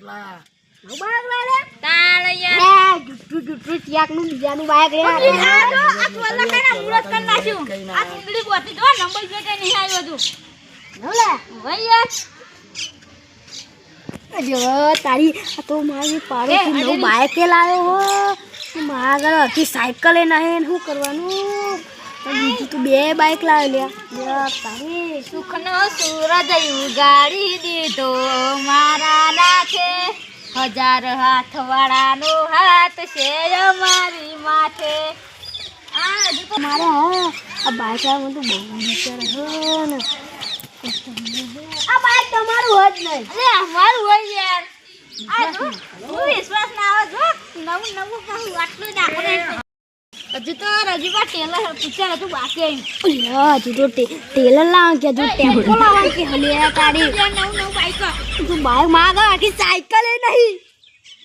લા બાઈક લા લે તાળ યાર જુઠ્ઠું ત્યાકનું બીજાનું બાઈક લે આ ટોલા કના મુરત કર નાખ્યું આ કુંડળી બોતી તો નંબર જે કઈ નહીં આવ્યો તું નવલે ભાઈ યાર જો તારી આ તો મારી પાડો નવું બાઈક લાવ્યો હો તું મારા ઘરે આખી સાયકલ એ નહીં શું કરવાનું બીજું તું બે બાઈક લાવી લે તારી સુખનો સૂરજ ઉગાડી દીધો મારા નાથે 1000 હાથવાળાનો હાથ છે અમારી માથે આ હજુ તો મારે આ બાઈક લાવવાનું તો બહુ વિચાર હે ને આ બાઈક તમારું જ નહીં અરે અમારું હોય યાર આ જો તું વિશ્વાસ ના આવે જો નવું કહું આટલું જ આપણે હજુ તો રજીબા ટેલર પૂછ્યા તું બાકી હજુ તો ટેલર લાવ કે હજુ ટેમ્પો લાવ કે હલે તારી નવું બાઈક તું બાઈક માગ આખી સાયકલ એ નહીં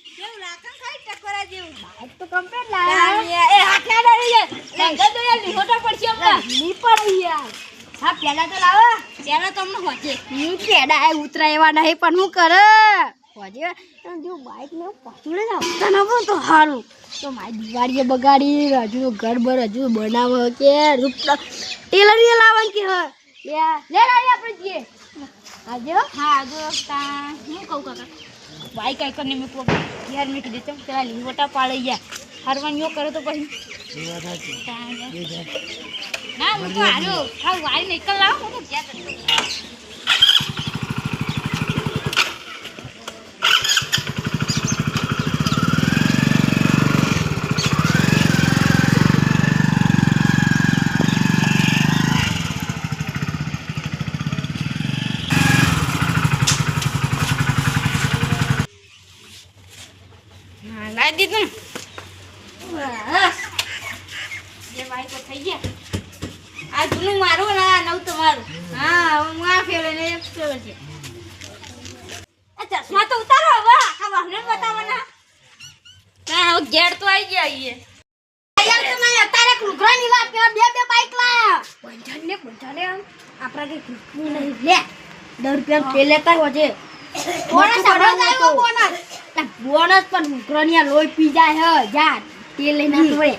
કેવું રાખા ખાઈ ટકરા જેવું બાઈક તો કમ્પ્લીટ લાવ એ હાથે ડાળી યાર લંગા તો યાર લીહોટા પડશે હમણાં ની પડી યાર હા પેલા તો લાવો પેલા તો અમને હોજે ની પેડા ઉતરા એવા નહીં પણ હું કરે હોજે જો બાઈક ને પકડે આવતા ન તો સારું તો મારી દિવાળીએ બગાડી હજુ ઘર બર હજુ બનાવે કે ટેલર એ લાવવાનું કે લે લાવી આપણે જઈએ હાજો હા જો તા હું કહું કાકા બાઈક આઈકન ને મેં કો યાર મેં કીધું ચમ પેલા લીહોટા પાડી ગયા હરવાનીઓ કરે તો પછી ના હું તો હારો ખાવ વાઈ નીકળ લાવ હું તો ક્યાં કરતો લાવી દીધું જે બાઈક થઈ ગયા આ જૂનું મારું ને આ નવું તમારું હા હું આ ફેરે ને એક ફેરે છે આ ચશ્મા તો ઉતારો હવે આખા વાહને બતાવવાના ના હવે ઘેર તો આવી ગયા યાર તમે અત્યારે કુકરાની વાત કરે બે બાઈક લાયા બંધાને આપણા કે કુકરું નહીં લે 10 રૂપિયા તેલ લેતા હોજે બોનસ આવ્યો બોનસ પણ કુકરાની લોહી પી જાય હે જા તેલ લઈને આવે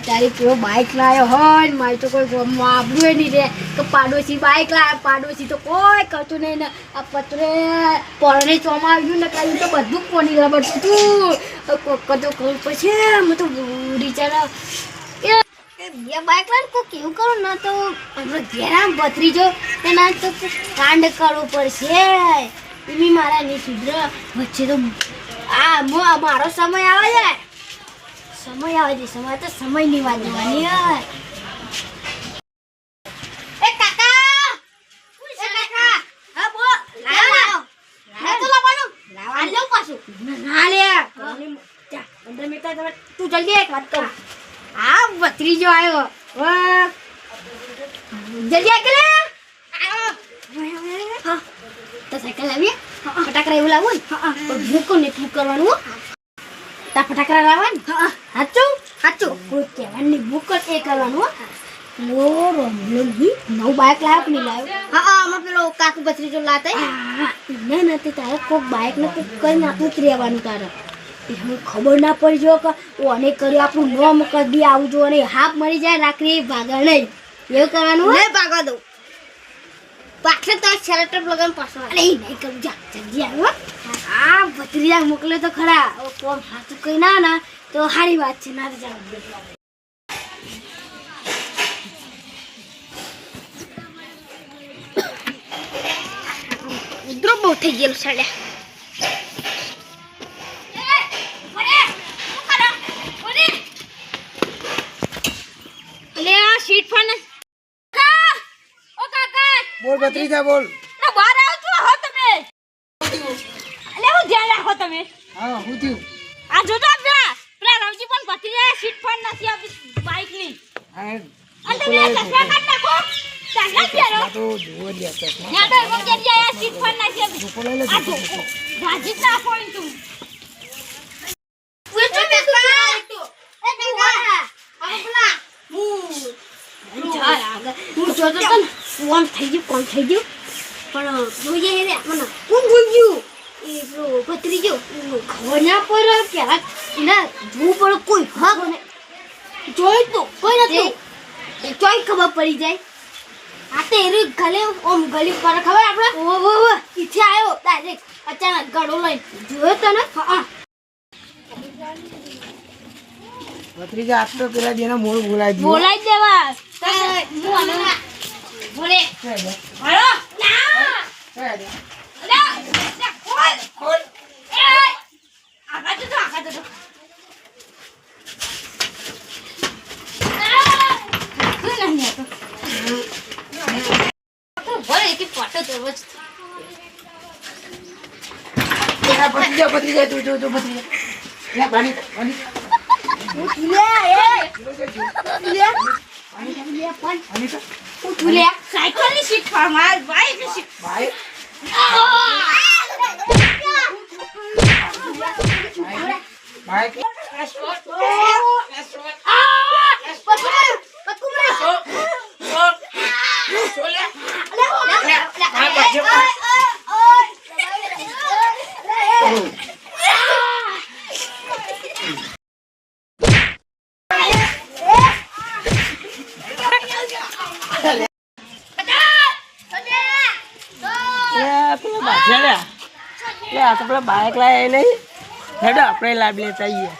તારી પેલો બાઈક લાવ્યો હોય મારી તો કોઈ ગમવા આબરું નહીં રે તો પાડોશી બાઈક લાવ્યો પાડોશી તો કોઈ કરતું નહીં ને આ પત્રે પરણે ચોમાં આવ્યું ને કાંઈ તો બધું કોની રબર તું કદો કહું પછી હું તો વિચારા બે બાઈક લાવીને કોઈ કેવું કરું ના તો આપણો ઘેરામ ભત્રીજો એના તો કાંડ કરવું પડશે એની મારા નહીં સુધર વચ્ચે તો આ મારો સમય આવે છે સમય આવે છે સમય તો સમયની વાત જોવાની યાર એ કાકા હા બોલ લાવ તો લાવવાનું લાવ લો પાછું ના લે જા 15 મિનિટ તું જલ્દી એક વાત કર આ ભત્રીજો આવ્યો જલ્દી આ કે હા તો સાયકલ લાવીએ ફટાકડા એવું લાવું પણ ભૂકો ને તું કરવાનું તા ફટાકડા લાવવાનું સાચું કોઈ કહેવાની ભૂકો એ કરવાનું નવું બાઈક લાવ્યો કે નહીં લાવ્યો આમાં પેલો કાકુ ભત્રીજો લાતા ના તે તારે કોઈ બાઈક ને કોઈ કઈ નાખવું જ રહેવાનું તારે મને ખબર ના પડી જો કે ઓને કર્યું આપણું નોમ કદી આવું જો અને હાફ મરી જાય રાખડી ભાગા નહીં એવું કરવાનું નહીં ભાગવા દઉં પાછળ તો શેલેટર લગન પાછો અરે નહીં કરું જા જલ્દી આવ્યો આ ભત્રીજા મોકલે તો ખરા કોમ સાચું કઈ ના તો સારી વાત છે ના જાવ ઉધરો બહુ થઈ ગયેલો સાડ્યા સીટ ફોન બોલ ભત્રીજા બોલ બહાર આવજો હો તમે એટલે હું ધ્યાન રાખો તમે હા હું થયું આ જોજો પેલા રવજી પણ ભતી જાય સીટ ફોન નથી આપી બાઈક ની હા અને તમે ચશ્મા કાઢ નાખો ચશ્મા પહેરો તો જુઓ લે ચશ્મા યા તો એમ કે જાય સીટ ફોન નથી આપી ધોકો લઈ લે આ ધોકો ભાજી ના ફોન તું કોણ થઈ ગયું પણ જોઈએ રે મને કોણ ભૂલ ગયું એ પેલો પડી ગયો ખબર ના પડે પેલા ના જોવું પડે કોઈ હક ને જોઈ તો કોઈ નથી ચોઈ ખબર પડી જાય આ તો એરી ગલે ઓમ ગલી પર ખબર આપણે ઓ ઈથે આવ્યો ડાયરેક્ટ અચાનક ગળો લઈ જોયો તને હા ભત્રીજા આટલો પેલા જેના મોડ બોલાઈ દીધો બોલાઈ દેવા હું આને બોલે હાલો ના ખોલ એ આગળ તો ભલે કે પાટો તો રોજ ભત્રીજા તું ભત્રીજા લે પાણી સાયકલ ની સીટ પર માર ભાઈ ની સીટ ભાઈ પેલા બાઇક લાયા નહીં હેડો આપણે લાભ લેતા આવીએ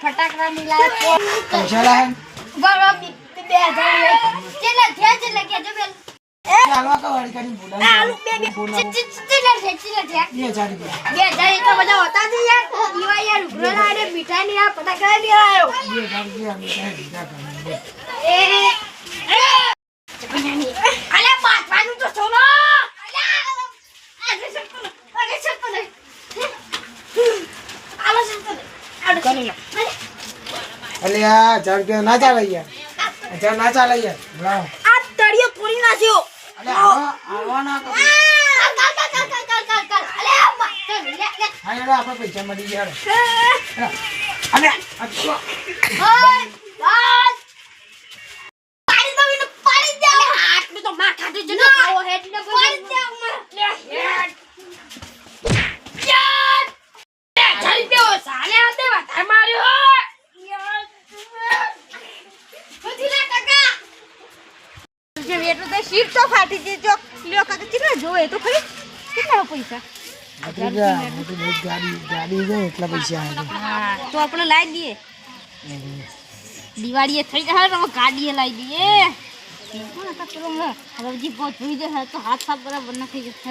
ફટાકડા ની લાય પૈસા લાય બરાબર 2000 ચાલવા કા વાળી કરી બોલાવી ચિલ્લર છે 2000 રૂપિયા 2000 તો બધા હોતા જ યાર દીવા યાર ઉઘરાણા ને મીઠાઈ ની આ ફટાકડા ની આવ્યો 2000 રૂપિયા મીઠાઈ દીધા કરે અલે બાટવાનું તો છોડો અલે આ 1000 રૂપિયા ના ચાલે યાર 1000 ના ચાલે યાર લાવ આ તળિયો તોડી નાખ્યો અલે આવવાના તો અલે હા યાર આપણે પૈસા મળી ગયા અલે અચ્છા પાડી દો ને પાડી દે આટલું તો માં ખાટું જ ન ખાવો હેડ ને પાડી દે યાર જલ્દી દે સાલે આ દે વાત માર્યો યાર બધી ટકા જે વેટો તો સીટ તો ફાટી ગઈ જો લ્યો કાકા કેટલા જોવે તો ખરી કેટલા પૈસા ભત્રીજા હું તો બહુ ગાડી ગઈ એટલા પૈસા આવે હા તો આપણે લાવી દઈએ દિવાળીએ થઈ જાય ને ગાડીએ લાવી દઈએ રવજી બહુ જોઈ દે તો હાથ સાફ બરાબર ના થઈ જશે